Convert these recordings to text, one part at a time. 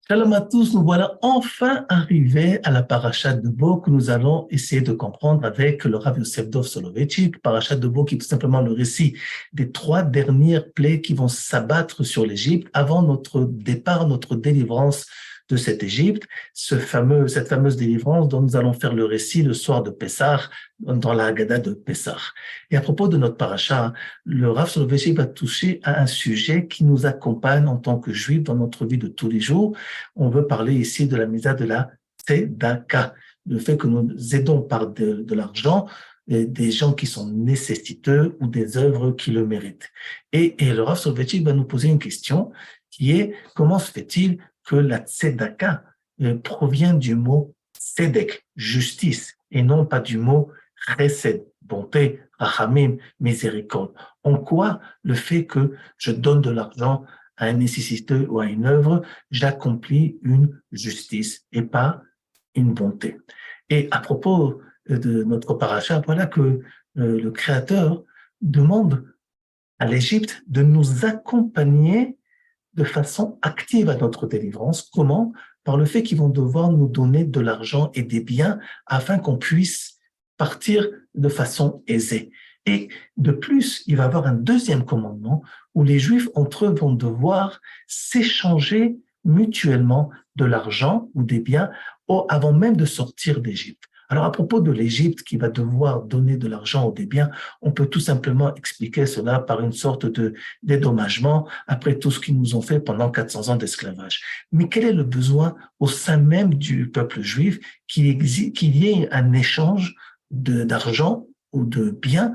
Shalom à tous, nous voilà enfin arrivés à la paracha de Bo que nous allons essayer de comprendre avec le Rav Yosef Dov Soloveitchik. Paracha de Bo qui est tout simplement le récit des trois dernières plaies qui vont s'abattre sur l'Égypte avant notre départ, notre délivrance de cette Égypte, cette fameuse délivrance dont nous allons faire le récit le soir de Pessah, dans la Haggadah de Pessah. Et à propos de notre paracha, le Rav Soloveitchik va toucher à un sujet qui nous accompagne en tant que juifs dans notre vie de tous les jours. On veut parler ici de la misa de la tzedaka, le fait que nous aidons par de l'argent des gens qui sont nécessiteux ou des œuvres qui le méritent. Et le Rav Soloveitchik va nous poser une question qui est comment se fait-il que la tzedaka provient du mot tzedek, justice, et non pas du mot chesed, bonté, rachamim, miséricorde. En quoi le fait que je donne de l'argent à un nécessiteux ou à une œuvre, j'accomplis une justice et pas une bonté. Et à propos de notre paracha, voilà que le Créateur demande à l'Égypte de nous accompagner de façon active à notre délivrance. Comment? Par le fait qu'ils vont devoir nous donner de l'argent et des biens afin qu'on puisse partir de façon aisée. Et de plus, il va y avoir un deuxième commandement où les Juifs entre eux vont devoir s'échanger mutuellement de l'argent ou des biens avant même de sortir d'Égypte. Alors à propos de l'Égypte qui va devoir donner de l'argent ou des biens, on peut tout simplement expliquer cela par une sorte de dédommagement après tout ce qu'ils nous ont fait pendant 400 ans d'esclavage. Mais quel est le besoin au sein même du peuple juif qu'il y ait un échange d'argent ou de biens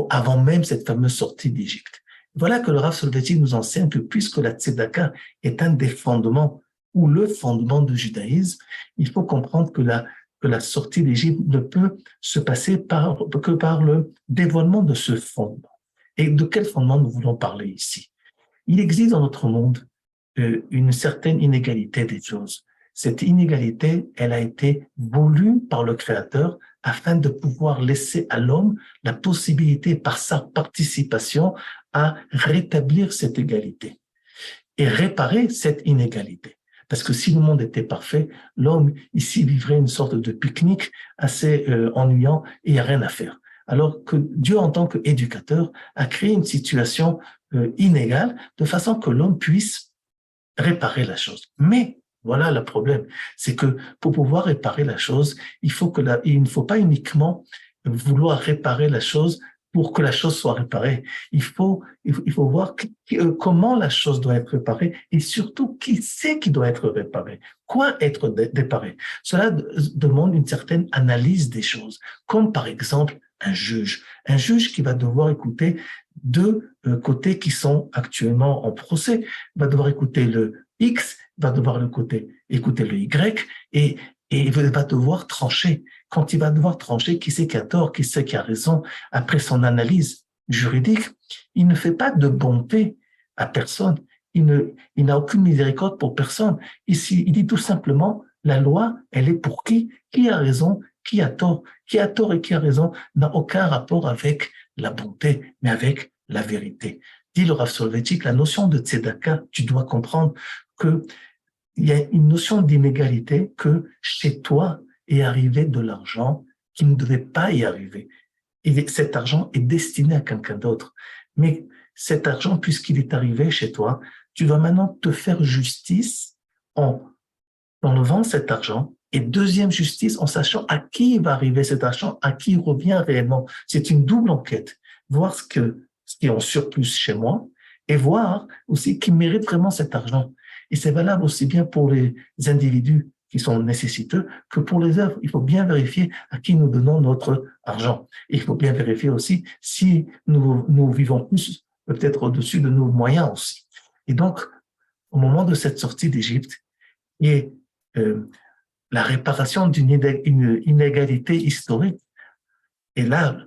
avant même cette fameuse sortie d'Égypte? Voilà que le Rav Soloveitchik nous enseigne que puisque la tzedaka est un des fondements ou le fondement du judaïsme, il faut comprendre que la sortie d'Égypte ne peut se passer que par le dévoilement de ce fondement. Et de quel fondement nous voulons parler ici? Il existe dans notre monde une certaine inégalité des choses. Cette inégalité, elle a été voulue par le Créateur afin de pouvoir laisser à l'homme la possibilité, par sa participation, à rétablir cette égalité et réparer cette inégalité. Parce que si le monde était parfait, l'homme ici vivrait une sorte de pique-nique assez ennuyant et il n'y a rien à faire. Alors que Dieu, en tant qu'éducateur, a créé une situation inégale de façon que l'homme puisse réparer la chose. Mais voilà le problème, c'est que pour pouvoir réparer la chose, il ne faut pas uniquement vouloir réparer la chose pour que la chose soit réparée. Il faut voir comment la chose doit être réparée et surtout qui c'est qui doit être réparé. Quoi être réparé? Cela demande une certaine analyse des choses, comme par exemple un juge. Un juge qui va devoir écouter deux côtés qui sont actuellement en procès, va devoir écouter le X, va devoir écouter le Y et il va devoir trancher. Quand il va devoir trancher, qui c'est qui a tort, qui c'est qui a raison, après son analyse juridique, il ne fait pas de bonté à personne. Il n'a aucune miséricorde pour personne. Ici, il dit tout simplement, la loi, elle est pour qui? Qui a raison? Qui a tort? Qui a tort et qui a raison n'a aucun rapport avec la bonté, mais avec la vérité. Dit le Rav Soloveitchik, la notion de tzedaka, tu dois comprendre que il y a une notion d'inégalité que chez toi est arrivé de l'argent qui ne devait pas y arriver. Et cet argent est destiné à quelqu'un d'autre. Mais cet argent, puisqu'il est arrivé chez toi, tu dois maintenant te faire justice en enlevant cet argent et deuxième justice en sachant à qui va arriver cet argent, à qui il revient réellement. C'est une double enquête. Voir ce qui est en surplus chez moi et voir aussi qui mérite vraiment cet argent. Et c'est valable aussi bien pour les individus qui sont nécessiteux que pour les œuvres. Il faut bien vérifier à qui nous donnons notre argent. Et il faut bien vérifier aussi si nous vivons plus, peut-être au-dessus de nos moyens aussi. Et donc, au moment de cette sortie d'Égypte, et la réparation d'une inégalité historique, et là,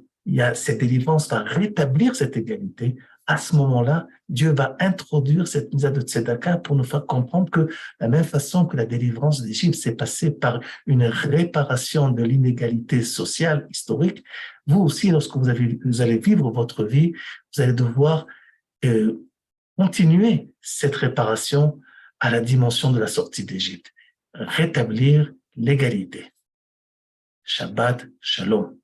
cette délivrance va rétablir cette égalité. À ce moment-là, Dieu va introduire cette misa de tzedaka pour nous faire comprendre que, de la même façon que la délivrance d'Égypte s'est passée par une réparation de l'inégalité sociale historique, vous aussi, lorsque vous allez vivre votre vie, vous allez devoir continuer cette réparation à la dimension de la sortie d'Égypte. Rétablir l'égalité. Shabbat Shalom.